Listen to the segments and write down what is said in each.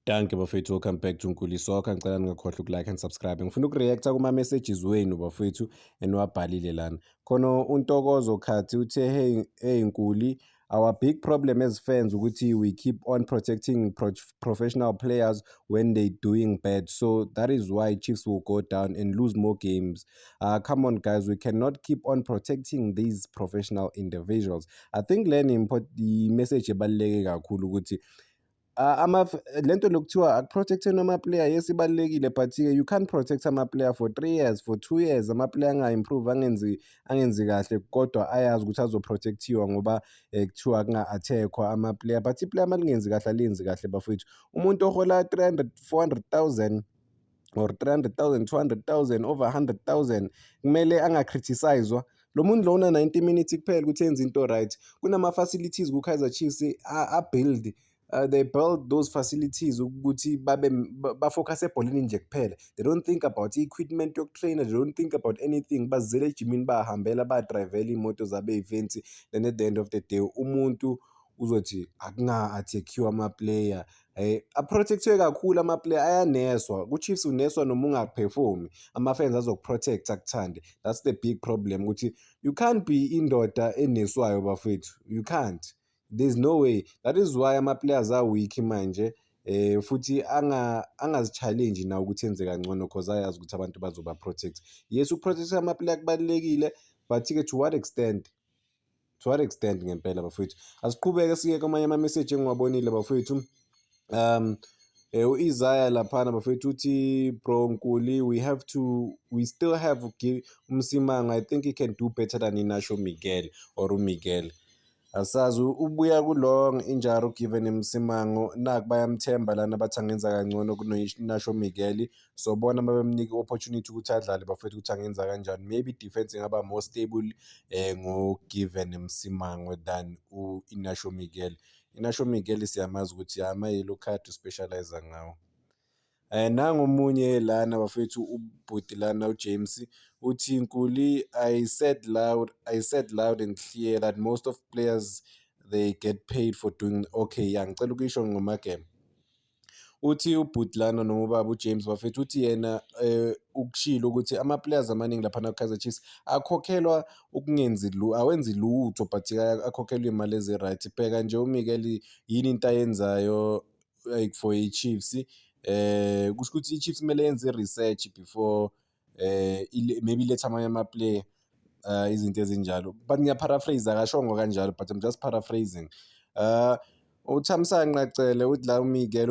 Danke bafethu, welcome back to Nkuli Soccer. Ngicela ningakhohlwa ukulike and subscribe. Ngifuna ukureacta kuma-messages wenu bafethu eniwabhalile lana. Khona uNtokozo Khathi uthe hey Nkuli, our big problem as fans ukuthi we keep on protecting professional players when they doing bad. So that is why Chiefs will go down and lose more games. Come on guys, we cannot keep on protecting these professional individuals. I think the message ebaluleke kakhulu ukuthi lento lokuthiwa akuprotecteni ama-player yes ibalulekile but you can't protect ama-player for 3 years, for 2 years ama-player anga-improve angenzi kahle kodwa ayazi ukuthi azoprotectiwa ngoba kuthiwa kunga-attack-wa ama-player but i-player uma lingenzi kahle alenzi kahle bafowethu. Umuntu ohola 300 400,000 or 300,000 200,000 over 100,000 kumele anga-criticise-wa. Lo muntu lo una-90 minutes kuphela ukuthi enze into right. Kunama-facilities ku-Kaizer Chiefs a-build they build those facilities ukuthi bafocus ebholeni nje kuphela. They don't think about equipment yokutrainer, they don't think about anything. Bazele ejimini bahambela badrivela iy'moto zabo events, then at the end of the day umuntu uzothi akunga-attack-iwe ama-player. Aprotectwe kakhulu ama-player, ayaneswa. Ku-Chiefs uneswa noma ungaperformi, ama-fans azokuprotect akuthande. That's the big problem ukuthi you can't be indoda eneswayo bafethu, you can't. There's no way. That is why ama-players are weak manje futhi angazi-challenge nawo ukuthi enze kangcono cause ayazi ukuthi abantu bazoba-protect. Yes, ukuprotect ama-player kubalulekile but-ke to what extent? To what extent ngempela bafowethu? Asiqhubeke siye kwamanye ama-message engiwabonile bafowethu. U-Isaiah laphana bafowethu uthi bro Nkuli, we still have uMsimang. I think he can do better than Inacio Miguel or uMiguel. Asazi ubuya kulong injaro given Msimango naku bayamthemba lana bathi angenza kangcono kunoInacio Miguel. So bona babemnika opportunity ukuthi adlale bafethu ukuthi angenza kanjani. Maybe defense ingaba more stable ngo-Given Msimango than u-Inacio Miguel. Inacio Miguel siyamazi ukuthi ama-yellow card uspecialize ngawo. Nangomunye lana bafethu ubhuti lana uJames uthi Nkuli, I said loud and clear that most of players they get paid for doing okay. Ngicela ukuyisho ngomageme. Uthi ubhuti lana noma ubaba uJames bafethu uthi yena ukushilo ukuthi ama-players amaningi laphana ku-Kaizer Chiefs akhokhelwa awenzi lutho but akhokhelwa iy'mali ezi-right. Bheka nje uMiguel yini into ayenzayo like for i-Chiefs. Kusho ukuthi i-Chiefs kumele yenze i-research before maybe letha amanye ama-player izinto ezinjalo. But ngiyaparaphrase akashongo kanjalo but I'm just paraphrasing. UThamsanqa Cele uthi la uMiguel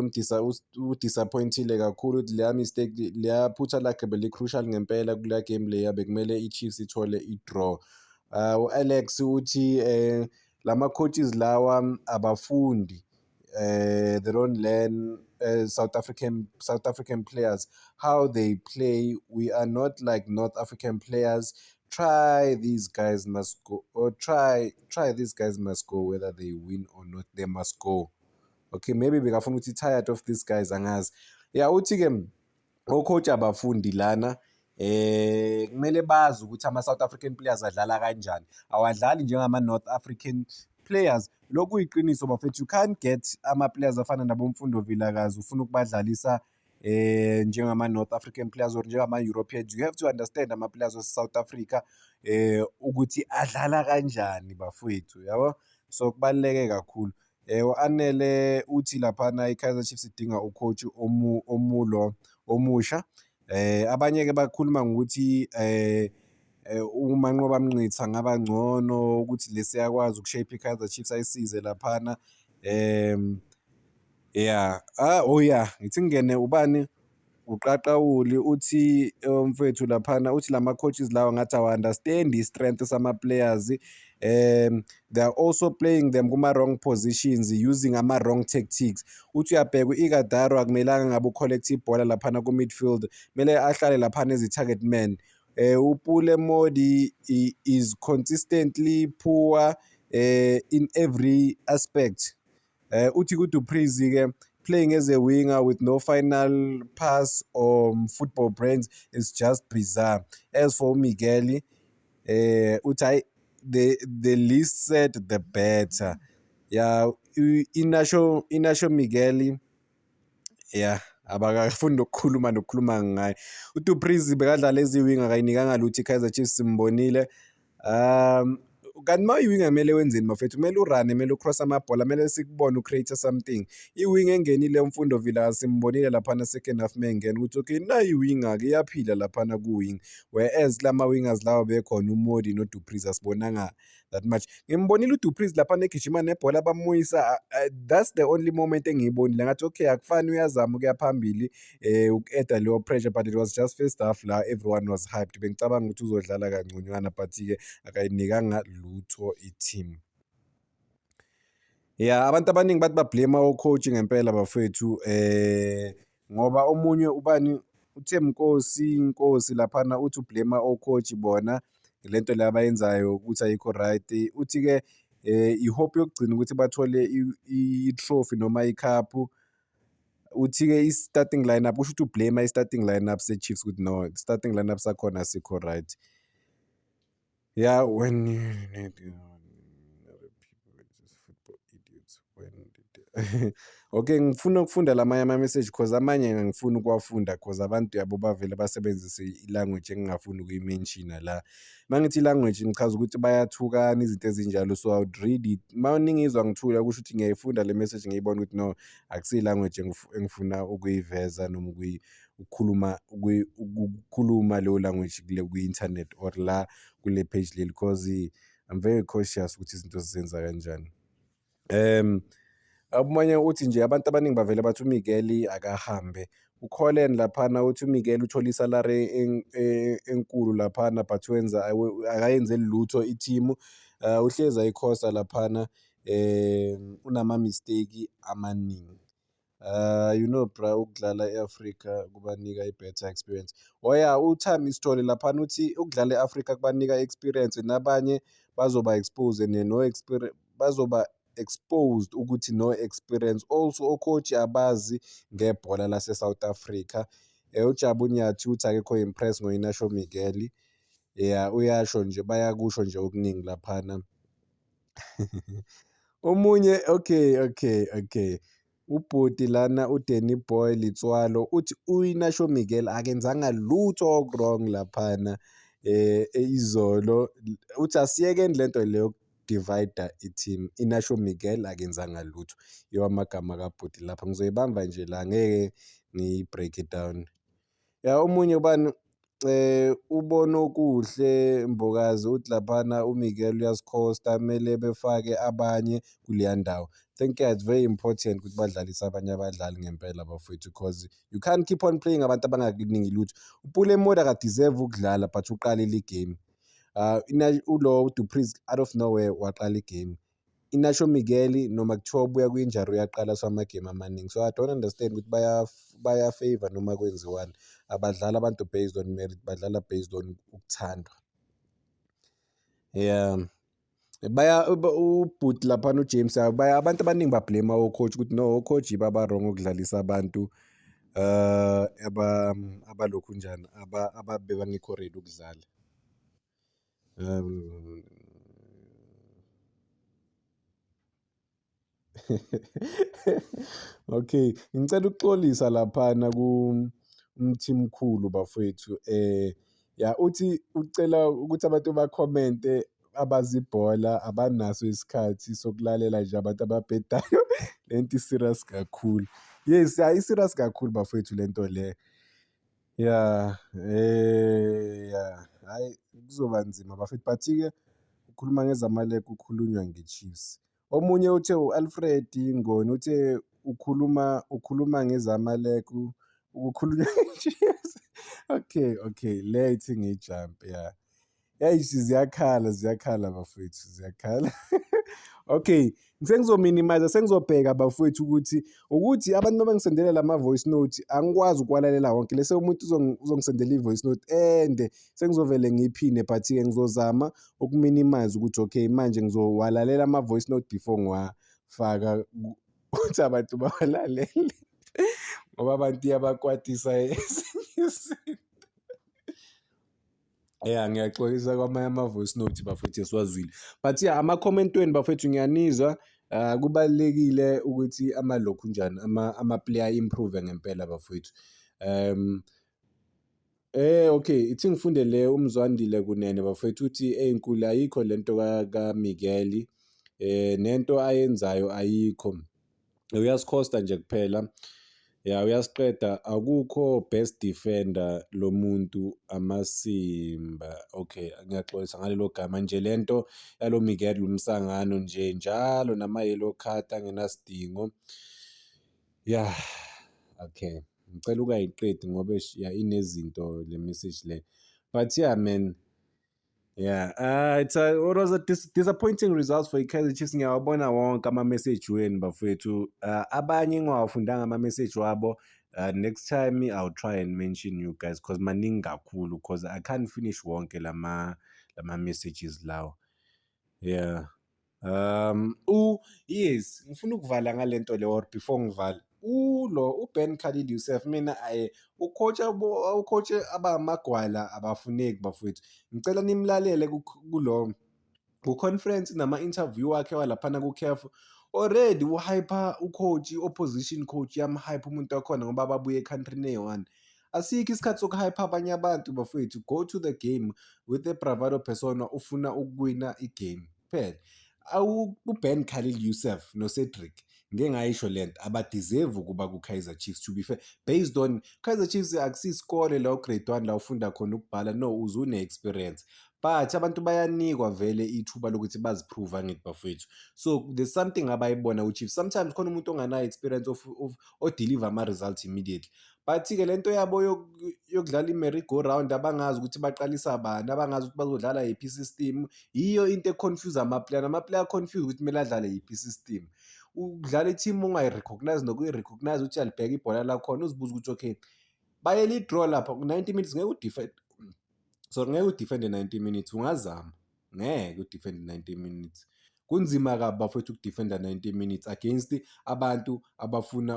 udisappointile kakhulu uthi leya mistake leyaphutha lakhe beli-crucial ngempela kula game leya bekumele i-Chiefs ithole i-draw. U-Alex uthi lama-coaches lawa abafundi they don't learn South African players how they play. We are not like North African players. Try these guys must go, or try these guys must go, whether they win or not, they must go. Okay, maybe bekafuna ukuthi tired of these guys angazi. Yeah, uthi-ke o-coach abafundi lana kumele bazi ukuthi ama-South African players adlala kanjani. Awadlali njengama-North African players. Lokhu kuyiqiniso bafethu, you can't get ama-players afana nabomfundo Vilakazi ufuna ukubadlalisa njengama-North African players or njengama-Europeans. You have to understand ama-players wase-South Africa ukuthi adlala kanjani bafowethu, yabo. So kubaluleke kakhulu. U-Anele uthi laphana i-Kaizer Chiefs idinga ucoach omusha. Abanye-ke bakhuluma ngokuthi uManqoba Mngqitha ngaba ngcono ukuthi lesiyakwazi ukushape i-Kaizer Chiefs ayisize laphana. Ngithi ngene ubani uQaqawuli uthi mfethu laphana uthi lama-coaches lawa ngathi awa-understand i-strength sama-players. They are also playing them kuma-wrong positions using ama-wrong tactics. Uthi uyabheka u-Ighodaro akumelanga ngabe u-collect ibhola laphana ku-midfield, kumele ahlale laphana ezi-target man. Upule Modi is consistently poor in every aspect. Uthi kuDuplessis-ke playing as a winger with no final pass or football brains is just bizarre. As for Miguel, uthi the least said the better. Yeah, Inacio Miguel Yeah, abakafuni nokukhuluma ngaye. UDu Plessis bekadlala eziwinga akayinikanga lutho iKaizer Chiefs simbonile. Kanti uma uyiwinga kumele wenzeni bafethu? Kumele urane, kumele ucross amabhola, kumele sikubone ucreate something. Iwinga engenile Mfundo Villa simbonile laphana second half mengena ukuthi okay nayi iwinga-ke iyaphila laphana kuwinga. Whereas lama wingers lawa bekhona uModi noDu Plessis asibonanga that much. Ngimbonile uDu Plessis laphana egijima nebhola bamuyisa. That's the only moment engiyibonile ngathi okay akufani uyazama ukuya phambili uku-add leyo pressure, but it was just first half la everyone was hyped. Bengicabanga ukuthi uzodlala kangconywana but-ke akayinikanga lutho i-team. Yeah, abantu abaningi bathi bablame o-coach ngempela bafethu ngoba omunye ubani uThembinkosi Nkosi laphana uthi ublame o-coach bona lento le abayenzayo ukuthi ayikho right. Uthi-ke i-hope yokugcina ukuthi bathole i-trophy noma ikhaphu. Uthi-ke i-starting lineup usho ukuthi ublame i-starting lineup se-Chiefs ukuthi no, starting lineup sakhona asikho right. Yeah, when you need other people just football idiots when okay, ngifuna ukufunda lamanye ama-message cause amanye ngangifuni ukuwafunda cause abantu yabo bavele basebenzise i-language engingafuni ukuyi-mention la. Mangithi i-language ngichaza ukuthi bayathukana izinto ezinjalo, so I would read it. Maningizwa ngithula kusho ukuthi ngiyayifunda le message ngiyibona ukuthi no, akusiyo i-language engifuna ukuyiveza noma ukukhuluma leyo language kwi-internet or la kule page leli cause I'm very cautious ukuthi izinto zizenza kanjani. Abanye uthi nje abantu abaningi bavele bathi uMiguel akahambe. uColin laphana uthi uMiguel uthola isalary enkulu laphana but akayenzeli lutho i-team. Uhlezi ayikhosta laphana unama-mistake amaningi. You know bra, ukudlala e-Africa kubanika i-better experience. Yeah, uThami Sithole laphana uthi ukudlala e-Africa kubanika experience nabanye bazoba expose bazoba exposed ukuthi no experience. Also o-coach abazi ngebhola lase-South Africa. uJabu Nyathi uthi akekho impress ngo-Inacio Miguel. Yeah, uyasho nje, bayakusho nje okuningi laphana. Omunye okay. Ubhoti lana uDanny Boy Litswalo uthi u-Inacio Miguel akenzanga lutho wrong laphana izolo. Uthi asiyekeni lento leyo divide i-team. Inacio Miguel akenzanga lutho. Amagama kabhoti lapha ngizoyibamba nje la, ngeke ngiyi-break it down. Yeah, omunye ubani ubona okuhle Mbokazi uthi laphana uMiguel uyasikhosta, kumele befake abanye kuleya ndawo. Think it's very important ukuthi badlalise abanye abadlali ngempela bafowethu because you can't keep on playing abantu abangakuningi lutho. uPule Mode akadeserve ukudlala but uqalile igame. Ulo uDu Plessis out of nowhere waqala igame. Inacio Miguel noma kuthiwa ubuya kwi-injury uyaqala amagame amaningi. So I don't understand ukuthi baya-favor noma kwenziwani. Abadlala abantu based on merit, badlala based on ukuthandwa. Yeah. Ubhuti laphana uJames abantu abaningi bablame o-coach ukuthi no, o-coach yibo aba-wrong ukudlalisa abantu abalokhu njani ababangekho ready ukudlala. Okay, ngicela ukuxolisa laphana umthimkhulu bafowethu. Yeah, uthi ucela ukuthi abantu bakhomente abazibhola abanaso isikhathi sokulalela nje abantu ababhedayo. Lento i-serious kakhulu. Yes, i-serious kakhulu bafowethu lento le. Yeah, yeah. Hayi kuzoba nzima bafethu but-ke ukhuluma ngezamaleko ukhulunywa nge-Chiefs. Omunye uthe u-Alfred Ngoni uthe ukhuluma ngezamaleko ukukhulunywa nge-Chiefs. Okay, le ithi ngiyijump. Yeah. Ziyakhala bafowethu, ziyakhala. Okay, sengizominimize, sengizobheka bafowethu ukuthi abantu mabangisendela lama-voice note angikwazi ukuwalalela wonke. Lese umuntu uzongisendela i-voice note ende sengizovele ngiyiphinde but-ke ngizozama ukuminimize ukuthi okay manje ngizowalalela ama-voice note before ngiwafaka ukuthi abantu bawalalele ngoba abantu iyabakwatisa ezinye izinto. Yeah, ngiyaxolisa kwamanye ama-voice note bafethu esiwazwile. But yeah, ama-comment wenu bafethu ngiyanizwa. Kubalulekile ukuthi amalokhunjani ama-player improve ngempela bafowethu. Okay, ithi ngifunde le uMzwandile Kunene bafowethu uthi ey'nkulu ayikho lento kaMiguel, nento ayenzayo ayikho, uyasikhosta nje kuphela. Ya, uyasiqeda, akukho best defender lo muntu amasimba. Okay, ngiyaxolisa ngalelo gama nje, lento yalo Miguel Umsangano nje njalo nama-yellow card angenasidingo. Ya, okay, ngicela ungayiqedi ngoba ya inezinto le message le, but yeah man. Yeah, it was a disappointing results for i-Kaizer Chiefs. Ngiyawabona wonke ama-message wenu bafowethu. Abanye engingawafundanga ama-message wabo. Next time I'll try and mention you guys because maningi kakhulu, because I can't finish wonke lama messages lawo. Yeah. Yes, ngifuna ukuvala ngalento le, or before ngivala, uBen Khalil Youssef, mina ucoach abamagwala abafuneki bafowethu. Ngicela nimlalele ku-conference nama-interview wakhe walaphana ku-CAF. Already uhyper ucoach, i-opposition coach yamhype umuntu wakhona ngoba babuye ekhountrini eyi-one. Asikho isikhathi sokuhype abanye abantu bafowethu. Go to the game with a bravado persona, ufuna ukuwina igame kuphela. UBen Khalil Youssef noCedric, ngeke ngayisho lento, abadeserve ukuba ku-Kaizer Chiefs, to be fair, based on Kaizer Chiefs akusisikole la u-grade 1 la ufunda khona ukubhala, no, uzune-experience, but abantu bayanikwa vele ithuba lokuthi baziprove angithi bafowethu. So there's something abayibona uChiefs. Sometimes khona umuntu onganayo experience of deliver ama-results immediately, but-ke lento yabo yokudlala i-merry-go-round, abangazi ukuthi baqalisa bani, abangazi ukuthi bazodlala yiphi system, yiyo into econfuse ama-player, nama-player confuse ukuthi kumele adlale yiphi system. Ukudlala i-team ungayi-recognize nokuyi-recognize ukuthi alibheka ibhola lakhona, uzibuza ukuthi okay, bayele i-draw lapha ku-90 minutes, ngeke udefend, sorry, ngeke udefende 90 minutes, ungazama, ngeke udefende 90 minutes. Kunzima kabi bafowethu ukudefenda 90 minutes against abantu abafuna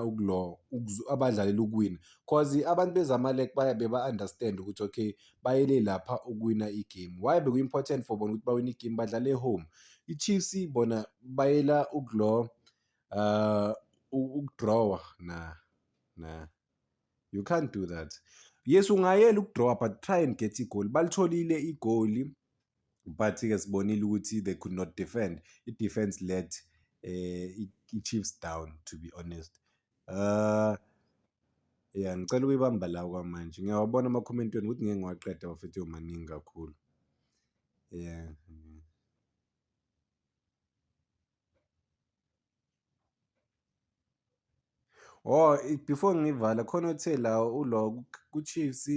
abadlalela ukuwina, cause abantu bezamalek beba-understand ukuthi okay, bayele lapha ukuwina igame. Why beku-important for bona ukuthi bawine igame? Badlale home. I-Chiefs bona bayela ukudrawa, nah, you can't do that. Yes, ungayela ukudrawa, but try and get igoli. Balitholile igoli, but-ke sibonile ukuthi they could not defend. I-defense let i-Chiefs down, to be honest. Yeah, ngicela ukuyibamba la kwamanje. Ngiyawabona ama-comment wenu ukuthi ngeke ngiwaqede bafethu, maningi kakhulu. Yeah. Oh, before ngivala khona othe la ku-Chiefs